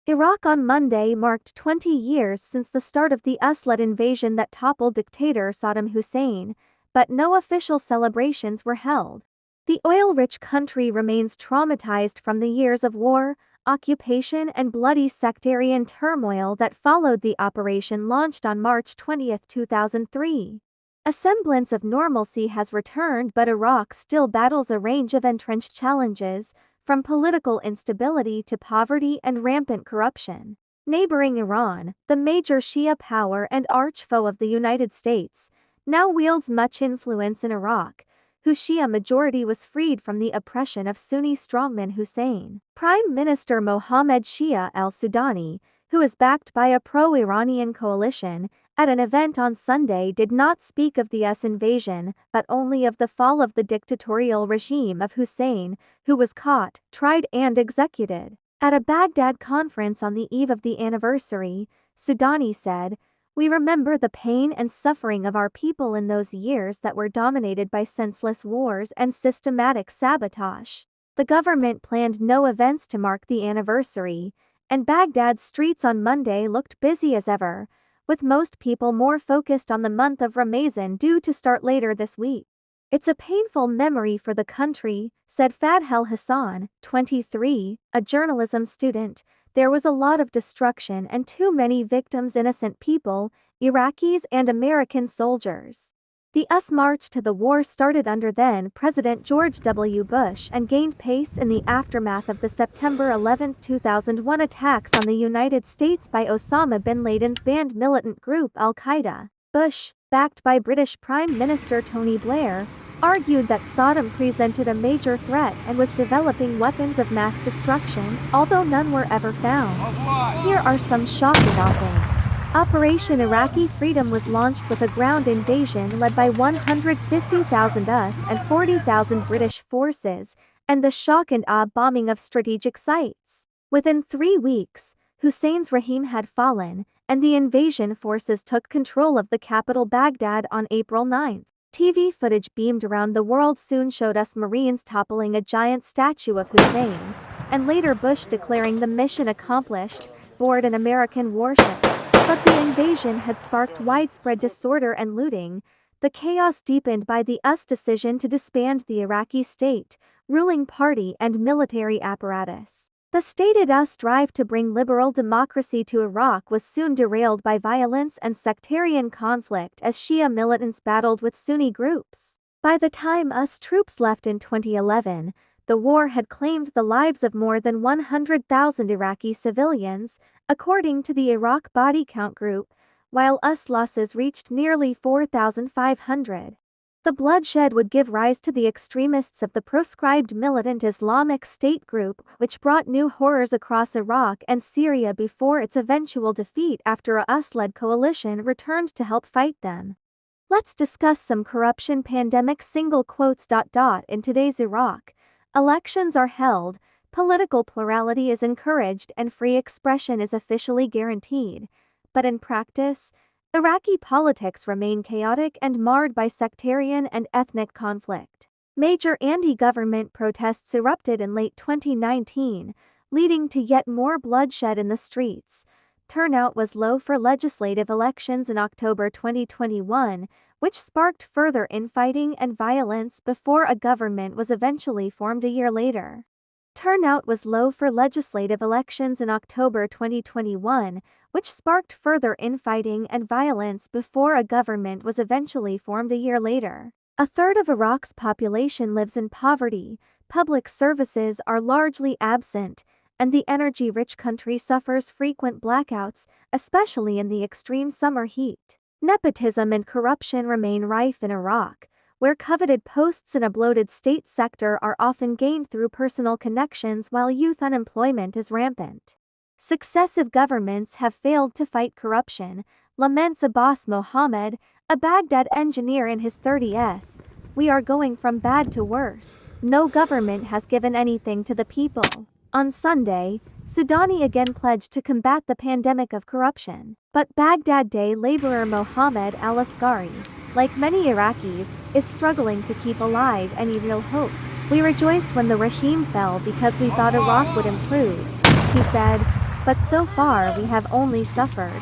Iraq on Monday marked 20 years since the start of the US-led invasion that toppled dictator Saddam Hussein, but no official celebrations were held. The oil-rich country remains traumatized from the years of war, occupation and bloody sectarian turmoil that followed the operation launched on March 20, 2003. A semblance of normalcy has returned, but Iraq still battles a range of entrenched challenges, from political instability to poverty and rampant corruption. Neighboring Iran, the major Shia power and arch-foe of the United States, now wields much influence in Iraq, whose Shia majority was freed from the oppression of Sunni strongman Hussein. Prime Minister Mohamed Shia al-Sudani, who is backed by a pro-Iranian coalition, at an event on Sunday did not speak of the US invasion, but only of the fall of the dictatorial regime of Hussein, who was caught, tried and executed. At a Baghdad conference on the eve of the anniversary, Sudani said, "We remember the pain and suffering of our people in those years that were dominated by senseless wars and systematic sabotage." The government planned no events to mark the anniversary, and Baghdad's streets on Monday looked busy as ever, with most people more focused on the month of Ramazan due to start later this week. "It's a painful memory for the country," said Fadhel Hassan, 23, a journalism student. "There was a lot of destruction and too many victims, innocent people, Iraqis and American soldiers." The US march to the war started under then-President George W. Bush and gained pace in the aftermath of the September 11, 2001 attacks on the United States by Osama bin Laden's banned militant group al-Qaeda. Bush, backed by British Prime Minister Tony Blair, argued that Saddam presented a major threat and was developing weapons of mass destruction, although none were ever found. Here are some shocking things. Operation Iraqi Freedom was launched with a ground invasion led by 150,000 US and 40,000 British forces, and the shock and awe bombing of strategic sites. Within 3 weeks, Hussein's regime had fallen, and the invasion forces took control of the capital Baghdad on April 9. TV footage beamed around the world soon showed us Marines toppling a giant statue of Hussein, and later Bush declaring the mission accomplished, board an American warship. But the invasion had sparked widespread disorder and looting, the chaos deepened by the US decision to disband the Iraqi state, ruling party and military apparatus. The stated US drive to bring liberal democracy to Iraq was soon derailed by violence and sectarian conflict as Shia militants battled with Sunni groups. By the time US troops left in 2011, the war had claimed the lives of more than 100,000 Iraqi civilians, according to the Iraq Body Count Group, while US losses reached nearly 4,500. The bloodshed would give rise to the extremists of the proscribed militant Islamic State group, which brought new horrors across Iraq and Syria before its eventual defeat after a US-led coalition returned to help fight them. Let's discuss some corruption pandemic single quotes. In today's Iraq, elections are held, political plurality is encouraged and free expression is officially guaranteed, but in practice, Iraqi politics remain chaotic and marred by sectarian and ethnic conflict. Major anti-government protests erupted in late 2019, leading to yet more bloodshed in the streets. Turnout was low for legislative elections in October 2021, which sparked further infighting and violence before a government was eventually formed a year later. Turnout was low for legislative elections in October 2021, which sparked further infighting and violence before a government was eventually formed a year later. A third of Iraq's population lives in poverty, public services are largely absent, and the energy-rich country suffers frequent blackouts, especially in the extreme summer heat. Nepotism and corruption remain rife in Iraq, where coveted posts in a bloated state sector are often gained through personal connections while youth unemployment is rampant. Successive governments have failed to fight corruption, laments Abbas Mohammed, a Baghdad engineer in his 30s. "We are going from bad to worse. No government has given anything to the people." On Sunday, Sudani again pledged to combat the pandemic of corruption. But Baghdad day laborer Mohammed al-Askari, like many Iraqis, is struggling to keep alive any real hope. "We rejoiced when the regime fell because we thought Iraq would improve," he said. But so far we have only suffered.